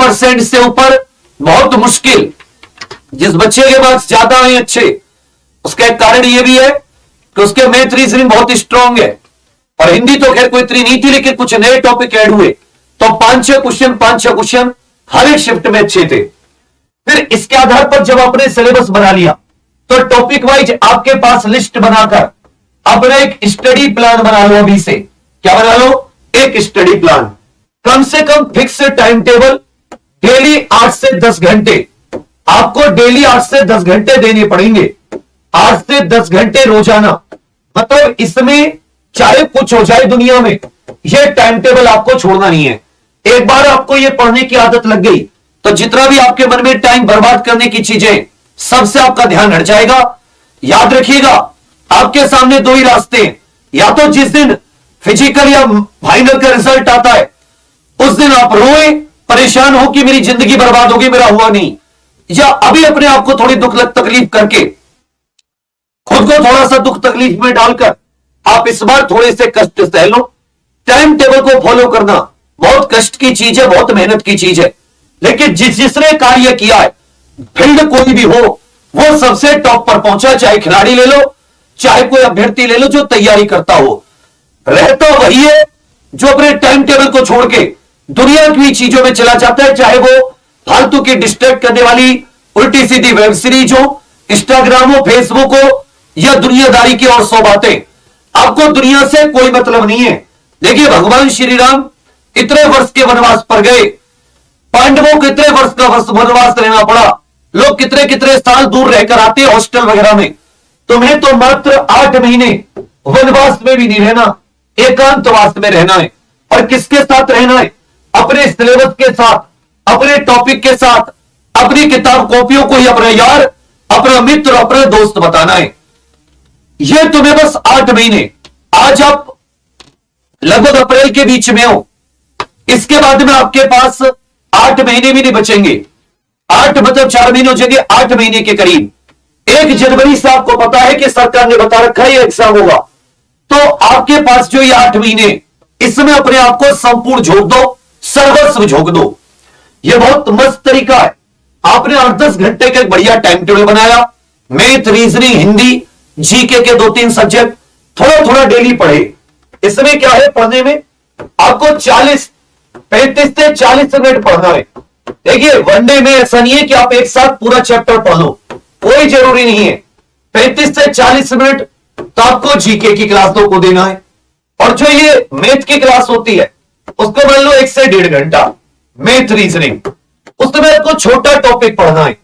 80% से ऊपर बहुत मुश्किल। जिस बच्चे के पास ज्यादा है अच्छे, उसका एक कारण यह भी है कि उसके मैथ रीजनिंग बहुत स्ट्रांग है। और हिंदी तो खैर कोई इतनी नहीं थी, लेकिन कुछ नए टॉपिक ऐड हुए तो 5-6 क्वेश्चन हर एक शिफ्ट में अच्छे थे। फिर इसके आधार पर जब आपने सिलेबस बना लिया तो टॉपिक वाइज आपके पास लिस्ट बनाकर अपना एक स्टडी प्लान बना लो। अभी से क्या बना लो? एक स्टडी प्लान। कम से कम फिक्स टाइम टेबल, डेली 8 से 10 घंटे आपको डेली 8 से 10 घंटे देने पड़ेंगे। 8 से 10 घंटे रोजाना, मतलब इसमें चाहे कुछ हो जाए दुनिया में, यह टाइम टेबल आपको छोड़ना नहीं है। एक बार आपको यह पढ़ने की आदत लग गई तो जितना भी आपके मन में टाइम बर्बाद करने की चीजें, सबसे आपका ध्यान हट जाएगा। याद रखिएगा, आपके सामने दो ही रास्ते हैं। या तो जिस दिन फिजिकल या फाइनल का रिजल्ट आता है उस दिन आप रोए, परेशान हो कि मेरी जिंदगी बर्बाद होगी, मेरा हुआ नहीं, या अभी अपने आप को थोड़ी दुख तकलीफ करके, खुद को थोड़ा सा दुख तकलीफ में डालकर आप इस बार थोड़े से कष्ट सह लो। टाइम टेबल को फॉलो करना बहुत कष्ट की चीज है, बहुत मेहनत की चीज है, लेकिन जिसने कार्य किया है, फील्ड कोई भी हो, वो सबसे टॉप पर पहुंचा। चाहे खिलाड़ी ले लो, चाहे कोई अभ्यर्थी ले लो जो तैयारी करता हो, रहता वही है जो अपने टाइम टेबल को छोड़ के दुनिया की चीजों में चला जाता है। चाहे वो फालतू की डिस्ट्रैक्ट करने वाली उल्टी सीधी वेब सीरीज हो, इंस्टाग्राम हो, फेसबुक हो, या दुनियादारी की और 100 बातें। आपको दुनिया से कोई मतलब नहीं है। देखिए, भगवान श्री राम इतने वर्ष के वनवास पर गए, पांडवों को कितने वर्ष का वनवास रहना पड़ा, लोग कितने कितने साल दूर रहकर आते हैं हॉस्टल वगैरह में। तुम्हें तो मात्र 8 महीने वनवास में भी नहीं रहना, एकांतवास में रहना है। और किसके साथ रहना है? अपने सिलेबस के साथ, अपने टॉपिक के साथ, अपनी किताब कॉपियों को ही अपना यार, अपना मित्र, अपना दोस्त बताना है। यह तुम्हें बस 8 महीने, आज आप लगभग अप्रैल के बीच में हो, इसके बाद में आपके पास 8 महीने भी नहीं बचेंगे। 8 मतलब 4 महीने हो जाएंगे, 8 महीने के करीब। 1 जनवरी से आपको पता है कि सरकार ने बता रखा है एग्जाम होगा, तो आपके पास जो ये 8 महीने, इसमें अपने आप को संपूर्ण झोंक दो, सर्वस्व झोंक दो। यह बहुत मस्त तरीका है। आपने 8-10 घंटे का एक बढ़िया टाइम टेबल बनाया, मैथ, रीजनिंग, हिंदी, जीके के 2-3 सब्जेक्ट थोड़ा थोड़ा डेली पढ़े। इसमें क्या है, पढ़ने में आपको 35 से 40 मिनट पढ़ना है। देखिए, वनडे में ऐसा नहीं है कि आप एक साथ पूरा चैप्टर पढ़ लो, कोई जरूरी नहीं है। 35 से 40 मिनट तो आपको जीके की क्लास को देना है। और जो ये मैथ की क्लास होती है उसको मान लो 1 से 1.5 घंटा मैथ, रीजनिंग, उसमें आपको छोटा टॉपिक पढ़ना है,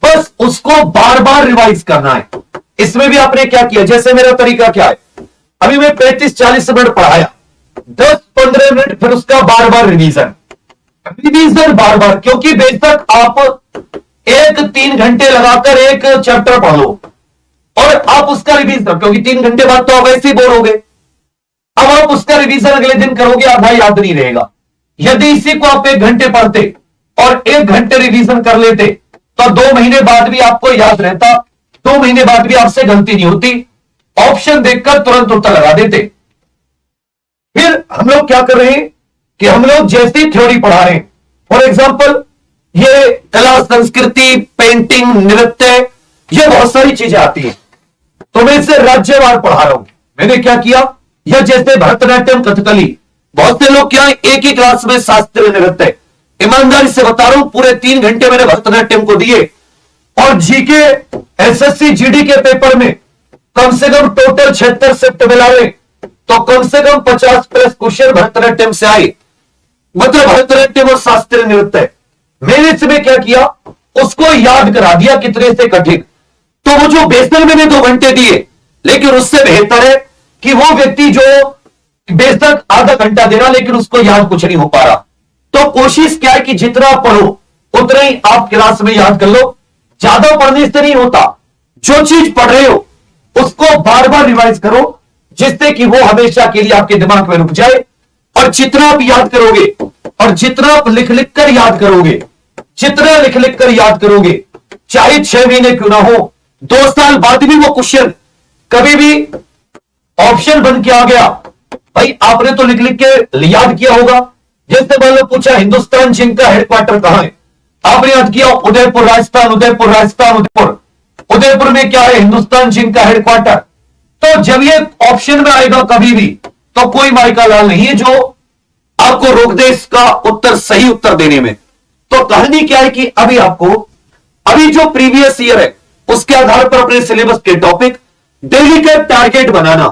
बस उसको बार बार रिवाइज करना है। इसमें भी आपने क्या किया, जैसे मेरा तरीका क्या है, अभी मैं 35-40 मिनट पढ़ाया, 10-15 मिनट फिर उसका बार बार रिवीजन बार बार, क्योंकि बेशक आप 1-3 घंटे लगाकर एक चैप्टर पढ़ लो और आप उसका रिवीजन, क्योंकि 3 घंटे बाद तो आप वैसे ही बोर हो गए, अब आप उसका रिवीजन अगले दिन करोगे, आधा याद नहीं रहेगा। यदि इसी को आप 1 घंटे पढ़ते और 1 घंटे रिवीजन कर लेते तो 2 महीने बाद भी आपको याद रहता, 2 महीने बाद भी आपसे गलती नहीं होती, ऑप्शन देखकर तुरंत उत्तर लगा देते। फिर हम लोग क्या कर रहे हैं कि हम लोग जैसी थ्योरी पढ़ा रहे हैं, फॉर एग्जाम्पल ये कला, संस्कृति, पेंटिंग, नृत्य, ये बहुत सारी चीजें आती हैं, तो मैं इसे राज्यवार पढ़ा रहा हूं। मैंने क्या किया, यह जैसे भरतनाट्यम, कथकली, बहुत से लोग क्या है एक ही क्लास में शास्त्रीय नृत्य, ईमानदारी से बता रहा हूं, पूरे 3 घंटे मैंने भरतनाट्यम को दिए। और जीके, एसएससी, जीडी के पेपर में कम से कम टोटल 76 शिफ्ट मिला ले तो कम से कम 50+ क्वेश्चन भरतनाट्यम से आए, मतलब भरतनाट्यम और शास्त्रीय नृत्य। मैंने इसमें क्या किया, उसको याद करा दिया कितने से कठिन। तो वो जो बेशक मैंने 2 घंटे दिए, लेकिन उससे बेहतर है कि वो व्यक्ति जो बेशक आधा घंटा दे रहा लेकिन उसको याद कुछ नहीं हो पा रहा। तो कोशिश क्या है कि जितना पढ़ो उतना ही आप क्लास में याद कर लो। ज्यादा पढ़ने से नहीं होता, जो चीज पढ़ रहे हो उसको बार बार रिवाइज करो, जिससे कि वो हमेशा के लिए आपके दिमाग में रुक जाए। और जितना आप याद करोगे और जितना आप लिख लिख कर याद करोगे, जितना लिख लिख कर याद करोगे, चाहे 6 महीने क्यों ना हो, 2 साल बाद भी वो क्वेश्चन कभी भी ऑप्शन बन के आ गया, भाई आपने तो लिख लिख के याद किया होगा। जिसने मान लो पूछा हिंदुस्तान जिंक का हेडक्वार्टर कहां है, आपने याद किया उदयपुर राजस्थान, उदयपुर राजस्थान, उदयपुर। उदयपुर में क्या है? हिंदुस्तान जिंक का हेडक्वार्टर। तो जब ये ऑप्शन में आएगा कभी भी, तो कोई माई का लाल नहीं है जो आपको रोक दे इसका उत्तर सही उत्तर देने में। तो कहानी क्या है कि अभी जो प्रीवियस ईयर है उसके आधार पर अपने सिलेबस के टॉपिक डेली का टारगेट बनाना,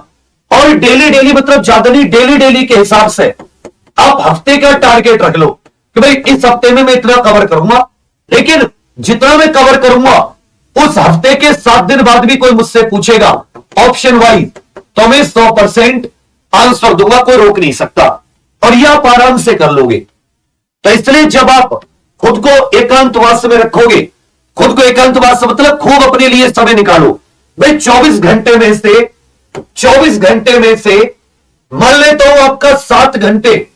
और डेली मतलब ज्यादा नहीं, डेली के हिसाब से आप हफ्ते का टारगेट रख लो कि भाई इस हफ्ते में मैं इतना कवर करूंगा, लेकिन जितना मैं कवर करूंगा उस हफ्ते के 7 दिन बाद भी कोई मुझसे पूछेगा ऑप्शन वाइज, तो मैं 100% आंसर दूंगा, कोई रोक नहीं सकता, और यह आप आराम से कर लोगे। तो इसलिए जब आप खुद को एकांतवास में रखोगे, खुद को एकांतवास मतलब खूब अपने लिए समय निकालो भाई। 24 घंटे में से मान लेता हूं आपका 7 घंटे,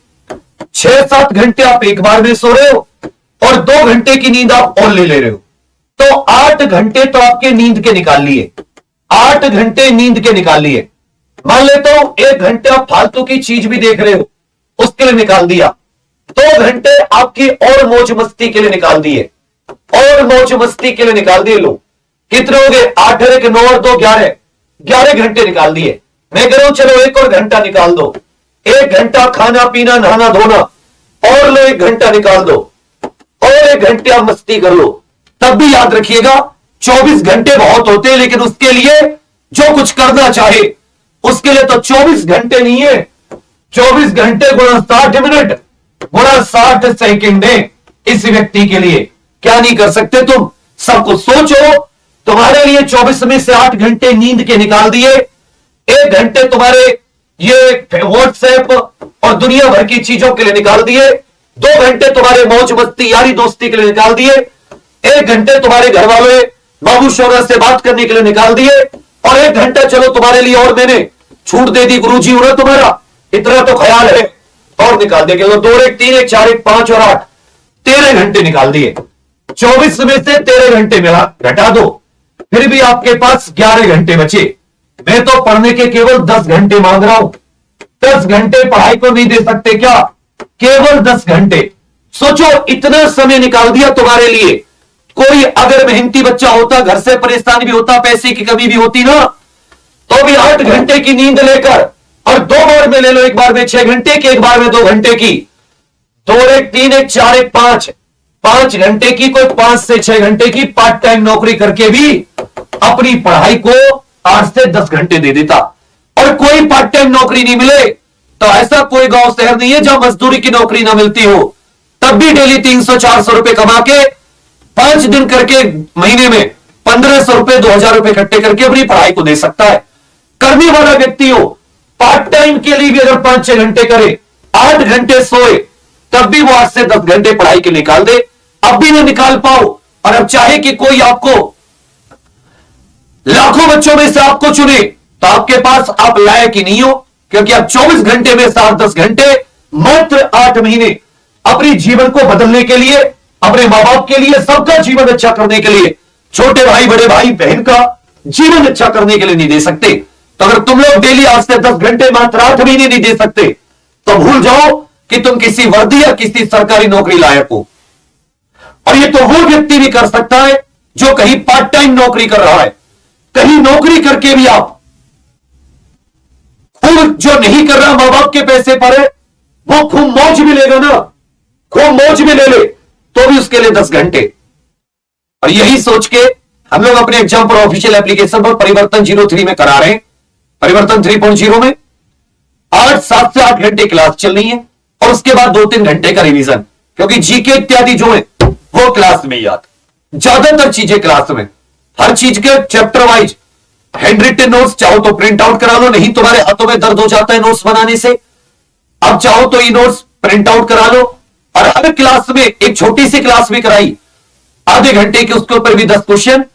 6-7 घंटे आप एक बार में सो रहे हो और 2 घंटे की नींद आप और ले रहे हो, तो 8 घंटे तो आपके नींद के निकाल लिए, 8 घंटे नींद के निकाल लिए। मान लेता हूं 1 घंटे आप फालतू की चीज भी देख रहे हो, उसके लिए निकाल दिया। 2 घंटे आपकी और मौज मस्ती के लिए निकाल दिए, और मौज मस्ती के लिए निकाल दिए। लोग कितने हो गए? 8 और 1 9 और 2 11 घंटे निकाल दिए। मैं कह रहा हूं चलो 1 और घंटा निकाल दो, 1 घंटा खाना पीना नहाना धोना, और लो 1 घंटा निकाल दो, और 1 घंटे आप मस्ती कर लो। तब भी याद रखिएगा 24 घंटे बहुत होते हैं, लेकिन उसके लिए जो कुछ करना चाहे उसके लिए तो 24 घंटे नहीं है, 24 घंटे गुणा 60 मिनट गुणा 60 सेकंड है इस व्यक्ति के लिए। क्या नहीं कर सकते तुम? सब कुछ सोचो। तुम्हारे लिए 24 में से 8 घंटे नींद के निकाल दिए, 1 घंटे तुम्हारे ये व्हाट्सएप और दुनिया भर की चीजों के लिए निकाल दिए, 2 घंटे तुम्हारे मौज मस्ती यारी दोस्ती के लिए निकाल दिए, 1 घंटे तुम्हारे घर वाले बाबू शोरा से बात करने के लिए निकाल दिए, और 1 घंटा चलो तुम्हारे लिए और मैंने छूट दे दी, गुरुजी हो ना तुम्हारा इतना तो ख्याल है, और निकाल दिया। 2 1 3 1 4 1 5 और 8 13 घंटे निकाल दिए। 24 में से 13 घंटे मिला, घटा दो, फिर भी आपके पास 11 घंटे बचे। मैं तो पढ़ने के केवल 10 घंटे मांग रहा हूं, 10 घंटे पढ़ाई को नहीं दे सकते क्या? केवल 10 घंटे। सोचो इतना समय निकाल दिया तुम्हारे लिए। कोई अगर मेहनती बच्चा होता, घर से परेशान भी होता, पैसे की कमी भी होती ना, तो भी 8 घंटे की नींद लेकर और 2 बार में ले लो, एक बार में 6 घंटे की, एक बार में 2 घंटे की, 2 1 3 1 4 1 5 घंटे की, कोई 5 से 6 घंटे की पार्ट टाइम नौकरी करके भी अपनी पढ़ाई को 8 से 10 घंटे दे देता। और कोई पार्ट टाइम नौकरी नहीं मिले तो ऐसा कोई गांव शहर नहीं है जहां मजदूरी की नौकरी ना मिलती हो, तब भी डेली 300-400 रुपए कमा के 5 दिन करके महीने में 1500 रुपए 2000 रुपए इकट्ठे करके अपनी पढ़ाई को दे सकता है। करने वाला व्यक्ति हो, पार्ट टाइम के लिए भी अगर 5-6 घंटे करे, 8 घंटे सोए, तब भी वो 8 से 10 घंटे पढ़ाई के निकाल दे। अब भी ना निकाल पाओ, और अब चाहे कि कोई आपको लाखों बच्चों में से आपको चुने, तो आपके पास आप लायक ही नहीं हो, क्योंकि आप 24 घंटे में 7-10 घंटे मात्र 8 महीने अपने जीवन को बदलने के लिए, अपने मां बाप के लिए, सबका जीवन अच्छा करने के लिए, छोटे भाई बड़े भाई बहन का जीवन अच्छा करने के लिए नहीं दे सकते। तो अगर तुम लोग डेली 8 से 10 घंटे मात्र 8 महीने नहीं दे सकते, तो भूल जाओ कि तुम किसी वर्दी या किसी सरकारी नौकरी लायक हो। और ये तो वो व्यक्ति भी कर सकता है जो कहीं पार्ट टाइम नौकरी कर रहा है। कहीं नौकरी करके भी आप खूब, जो नहीं कर रहा मां बाप के पैसे पर है, वो खूब मौज भी लेगा ना, खूब मौज भी ले ले, तो भी उसके लिए 10 घंटे। और यही सोच के हम लोग अपने एग्जाम पर ऑफिशियल एप्लीकेशन पर परिवर्तन 03 में करा रहे हैं। परिवर्तन 3.0 में 7 से 8 घंटे क्लास चलनी है, और उसके बाद 2-3 घंटे का रिवीजन, क्योंकि जीके इत्यादि जो है वो क्लास में याद, ज्यादातर चीजें क्लास में, हर चीज के chapter wise hand written notes, चाहो तो प्रिंट आउट करा लो, नहीं तुम्हारे हाथों में दर्द हो जाता है नोट्स बनाने से, अब चाहो तो ये नोट्स प्रिंट आउट करा लो। और हर क्लास में एक छोटी सी क्लास भी कराई, आधे घंटे के, उसके ऊपर भी 10 क्वेश्चन,